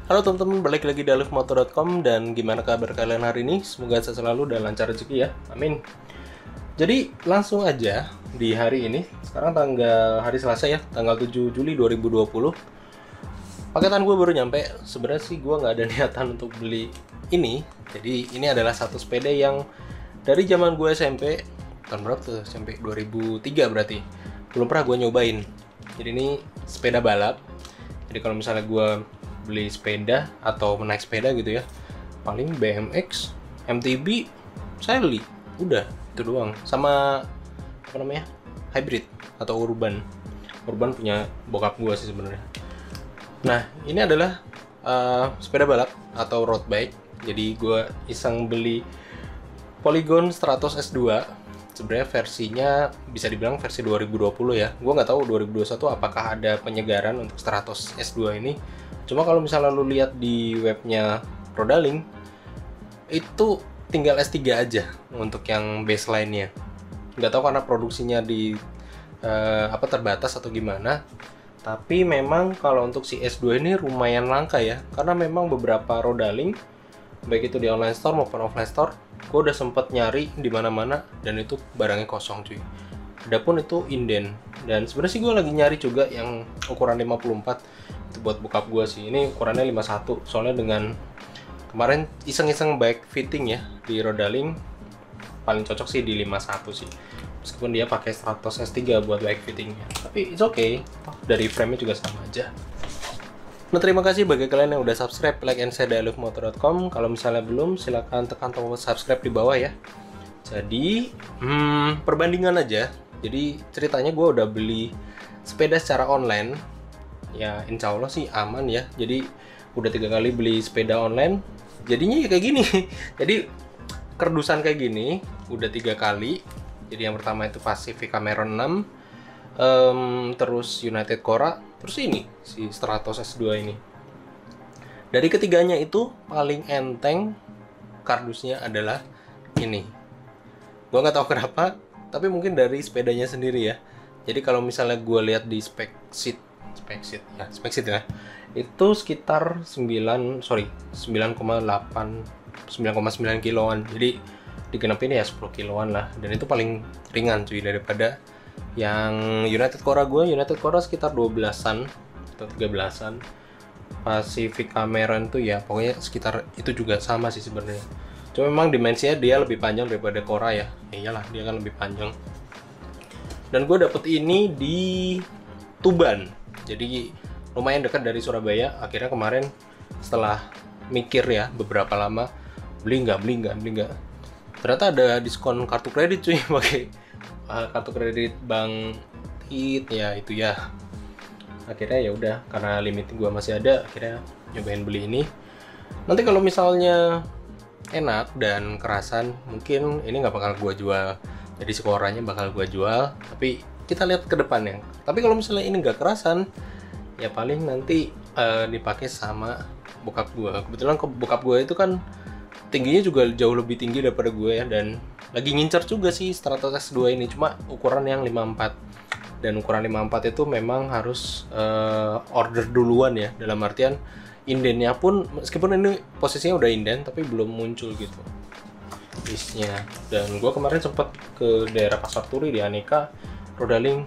Halo teman-teman, balik lagi di alifmoto.com. Dan gimana kabar kalian hari ini? Semoga sehat selalu dan lancar rezeki ya, amin. Jadi langsung aja di hari ini, sekarang hari Selasa ya, tanggal 7 Juli 2020. Paketan gue baru nyampe. Sebenarnya sih gue nggak ada niatan untuk beli ini. Jadi ini adalah satu sepeda yang dari zaman gue SMP, tahun berapa tuh? SMP 2003 berarti. Belum pernah gue nyobain. Jadi ini sepeda balap. Jadi kalau misalnya gue beli sepeda atau naik sepeda gitu ya, paling BMX, MTB, Sally, udah itu doang. Sama apa namanya, hybrid atau urban punya bokap gua sih sebenarnya. Nah ini adalah sepeda balap atau road bike. Jadi gua iseng beli Polygon Stratos S2. Sebenarnya versinya bisa dibilang versi 2020 ya. Gua nggak tahu 2021 apakah ada penyegaran untuk Stratos S2 ini. Cuma kalau misalnya lu lihat di webnya Rodaling, itu tinggal S3 aja untuk yang baseline-nya. Nggak tahu karena produksinya terbatas atau gimana. Tapi memang kalau untuk si S2 ini lumayan langka ya, karena memang beberapa Rodaling, baik itu di online store maupun offline store, gue udah sempet nyari di mana-mana dan itu barangnya kosong cuy. Adapun itu inden. Dan sebenarnya sih gue lagi nyari juga yang ukuran 54. Itu buat bokap gue sih. Ini ukurannya 51. Soalnya dengan kemarin iseng-iseng bike fitting ya di Rodaling, paling cocok sih di 51 sih. Meskipun dia pakai Stratos S3 buat bike fittingnya. Tapi it's okay. Dari frame-nya juga sama aja. Nah, terima kasih bagi kalian yang udah subscribe, like, and share di alifmoto.com. Kalau misalnya belum, silahkan tekan tombol subscribe di bawah ya. Jadi, perbandingan aja. Jadi, ceritanya gue udah beli sepeda secara online. Ya, insya Allah sih aman ya. Jadi, udah 3 kali beli sepeda online. Jadinya ya kayak gini. Jadi, kerdusan kayak gini, udah 3 kali. Jadi, yang pertama itu Pacific Cameron 6. Terus United Cora, terus ini si Stratos S2 ini. Dari ketiganya itu paling enteng kardusnya adalah ini. Gua nggak tahu kenapa, tapi mungkin dari sepedanya sendiri ya. Jadi kalau misalnya gue lihat di spek sheet ya, itu sekitar 9,9 kiloan. Jadi digenapin ya 10 kiloan lah, dan itu paling ringan cuy daripada yang United Cora sekitar 12-an atau 13-an. Pacific Cameron tuh ya pokoknya sekitar itu juga sama sih sebenarnya. Cuma memang dimensinya dia lebih panjang daripada Cora ya. Iyalah, dia kan lebih panjang. Dan gue dapet ini di Tuban. Jadi lumayan dekat dari Surabaya. Akhirnya kemarin setelah mikir ya beberapa lama, beli nggak. Ternyata ada diskon kartu kredit cuy, pakai kartu kredit Bank Tit ya itu ya. Akhirnya ya udah, karena limit gua masih ada, akhirnya nyobain beli ini. Nanti kalau misalnya enak dan kerasan, mungkin ini nggak bakal gua jual. Jadi skoranya bakal gua jual, tapi kita lihat ke depannya. Tapi kalau misalnya ini nggak kerasan, ya paling nanti dipakai sama bokap gua. Kebetulan bokap gua itu kan tingginya juga jauh lebih tinggi daripada gue ya, dan lagi ngincer juga sih Stratos S2 ini, cuma ukuran yang 54. Dan ukuran 54 itu memang harus order duluan ya, dalam artian indennya pun, meskipun ini posisinya udah inden tapi belum muncul gitu listnya. Dan gue kemarin sempat ke daerah Pasar Turi di Aneka, Rodaling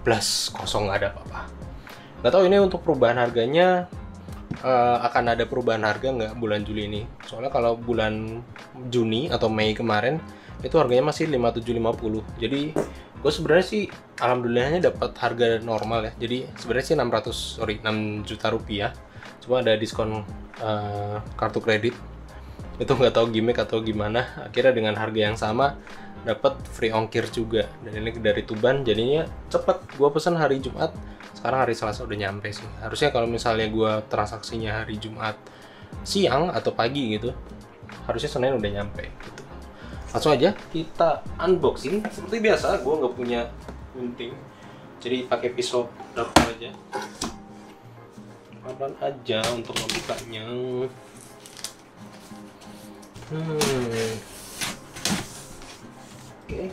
plus kosong, nggak ada apa-apa. Nggak tahu ini untuk perubahan harganya, akan ada perubahan harga nggak bulan Juli ini. Soalnya kalau bulan Juni atau Mei kemarin itu harganya masih 5750. Jadi gue sebenarnya sih alhamdulillahnya dapat harga normal ya. Jadi sebenarnya sih 6 juta rupiah. Cuma ada diskon kartu kredit. Itu nggak tahu gimmick atau gimana. Akhirnya dengan harga yang sama dapat free ongkir juga. Dan ini dari Tuban, jadinya cepet. Gue pesan hari Jumat, sekarang hari Selasa udah nyampe sih. Harusnya kalau misalnya gue transaksinya hari Jumat siang atau pagi gitu, harusnya Senin udah nyampe gitu. Langsung aja kita unboxing. Seperti biasa, gue nggak punya gunting, jadi pakai pisau dapur aja. Pelan aja untuk membukanya. Oke.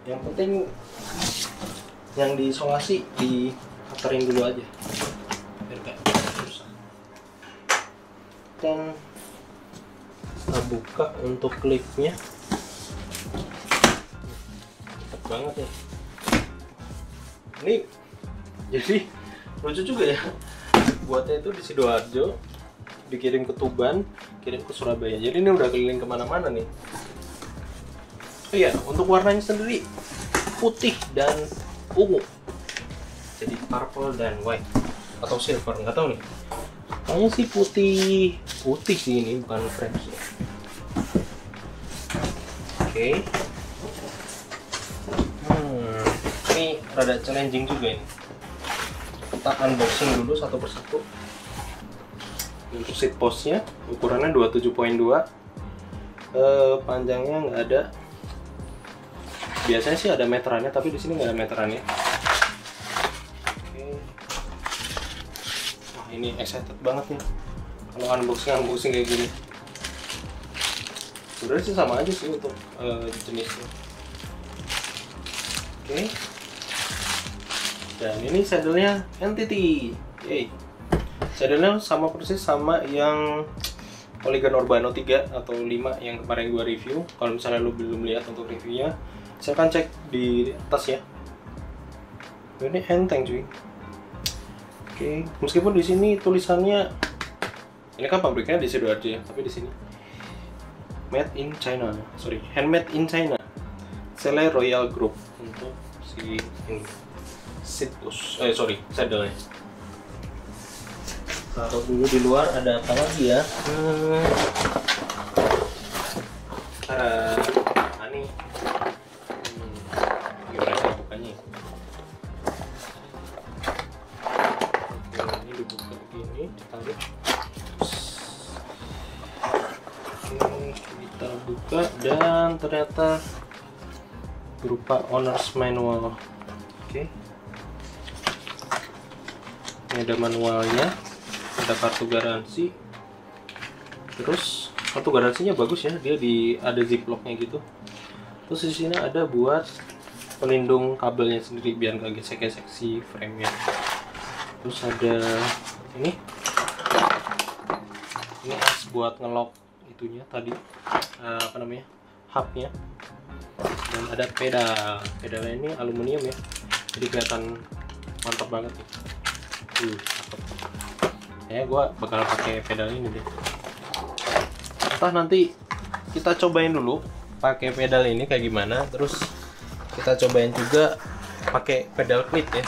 Yang penting yang diisolasi di cutterin dulu aja biar gak susah. akan kita buka untuk klipnya. Mantap banget ya. Ini jadi lucu juga ya, buatnya itu di Sidoarjo, dikirim ke Tuban, kirim ke Surabaya. Jadi ini udah keliling kemana-mana nih. Oh iya, untuk warnanya sendiri putih dan ungu, jadi purple dan white atau silver, nggak tahu nih. Kayaknya sih putih sih, ini bukan frames ya. Oke. Ini rada challenging juga ini. Kita unboxing dulu satu persatu. Untuk seat postnya ukurannya 27.2, panjangnya nggak ada. Biasanya sih ada meterannya, tapi di sini nggak ada meterannya. Oke. Wah, ini excited banget nih kalau unboxing kayak gini. Sebenarnya sih sama aja sih untuk jenisnya. Oke. Dan ini saddle-nya NTT. Yay. Saddle-nya sama persis sama yang Polygon Urbano 3 atau 5 yang kemarin gua review. Kalau misalnya lu belum lihat untuk reviewnya, silahkan cek di atas ya. Ini enteng cuy. Oke, meskipun di sini tulisannya, ini kan pabriknya di Sidoarjo ya, tapi di sini made in China, handmade in China. Sele Royal Group untuk si ini saddle-nya. Taruh dulu di luar, ada apa lagi ya? Ini gimana sih bukanya? Ini dibuka begini, ditarik. Oke, kita buka dan ternyata berupa owner's manual. Oke. Ini ada manualnya, ada kartu garansi. Terus kartu garansinya bagus ya, dia ada ziplocknya gitu. Terus di sini ada buat pelindung kabelnya sendiri biar nggak gesek-gesek si frame-nya. Terus ada ini as buat ngelock itunya tadi, apa namanya, hubnya. Dan ada pedalnya ini aluminium ya, jadi kelihatan mantap banget nih. Ya gue bakal pakai pedal ini deh. Entah nanti kita cobain dulu pakai pedal ini kayak gimana, terus kita cobain juga pakai pedal klit ya.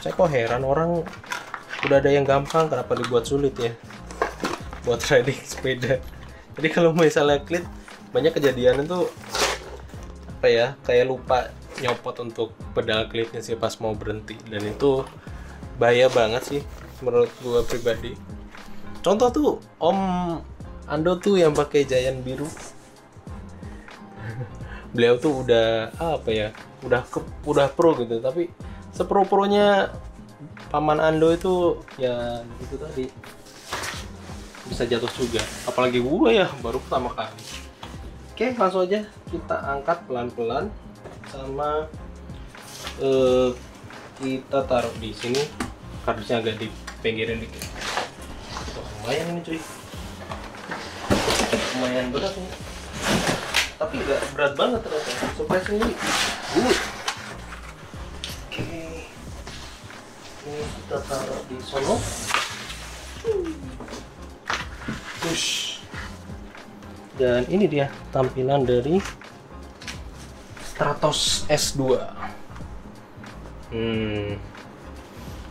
Saya kok heran, orang udah ada yang gampang, kenapa dibuat sulit ya buat riding sepeda. Jadi kalau misalnya klit, banyak kejadian itu apa ya, kayak lupa nyopot untuk pedal klitnya sih pas mau berhenti, dan itu bahaya banget sih menurut gua pribadi. Contoh tuh Om Ando tuh yang pakai Giant biru. Beliau tuh udah apa ya, udah pro gitu, tapi sepro-pronya paman Ando itu ya gitu tadi, bisa jatuh juga. Apalagi gua ya baru pertama kali. Oke, langsung aja kita angkat pelan-pelan, sama kita taruh di sini. Kardusnya agak dipinggirin dikit. Wah, lumayan ini cuy, lumayan berat nih, tapi nggak berat banget ternyata, surprisingly good. Oke, ini kita taruh di sono. Push. Dan ini dia tampilan dari Stratos S2.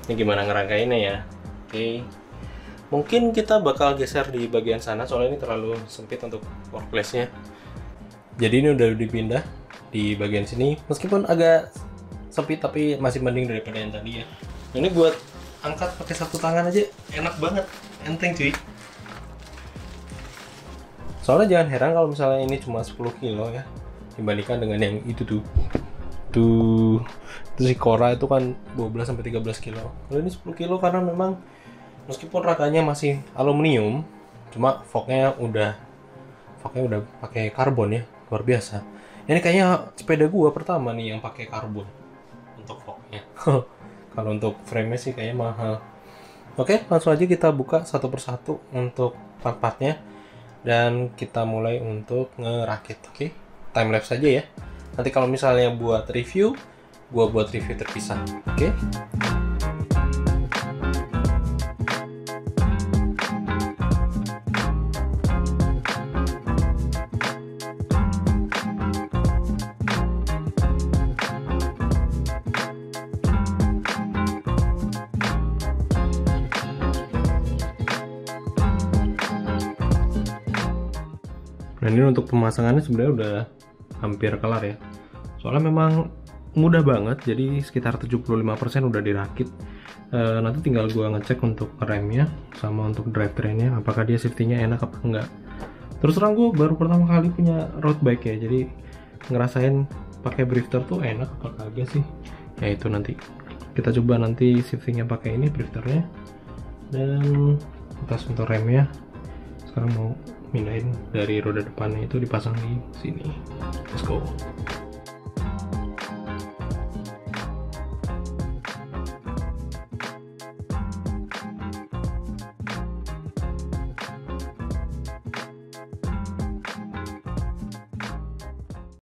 Ini gimana ngerangkainnya ya? Oke. Mungkin kita bakal geser di bagian sana, soalnya ini terlalu sempit untuk workplace-nya. Jadi ini udah dipindah di bagian sini, meskipun agak sempit tapi masih mending daripada yang tadi ya. Ini buat angkat pakai satu tangan aja enak banget, enteng cuy. Soalnya jangan heran kalau misalnya ini cuma 10 kilo ya, dibandingkan dengan yang itu tuh si Cora itu kan 12-13 kilo. Kalau ini 10 kilo karena memang meskipun rakanya masih aluminium, cuma forknya udah pakai karbon ya, luar biasa. Ini kayaknya sepeda gua pertama nih yang pakai karbon untuk forknya. Kalau untuk frame-nya sih kayaknya mahal. Oke, langsung aja kita buka satu persatu untuk part-partnya dan kita mulai untuk ngerakit. Oke, time lapse aja ya. Nanti kalau misalnya buat review, gua buat review terpisah. Oke. Nah, ini untuk pemasangannya sebenarnya udah hampir kelar ya. Soalnya memang mudah banget, jadi sekitar 75% udah dirakit. Nanti tinggal gua ngecek untuk remnya sama untuk drivetrainnya, apakah dia shiftingnya enak apa enggak. Terus terang gue baru pertama kali punya road bike ya, jadi ngerasain pakai drifter tuh enak apa kagak sih. Ya itu nanti kita coba nanti shiftingnya pakai ini drifternya, dan atas untuk remnya sekarang mau mindahin dari roda depannya itu dipasang di sini. Let's go.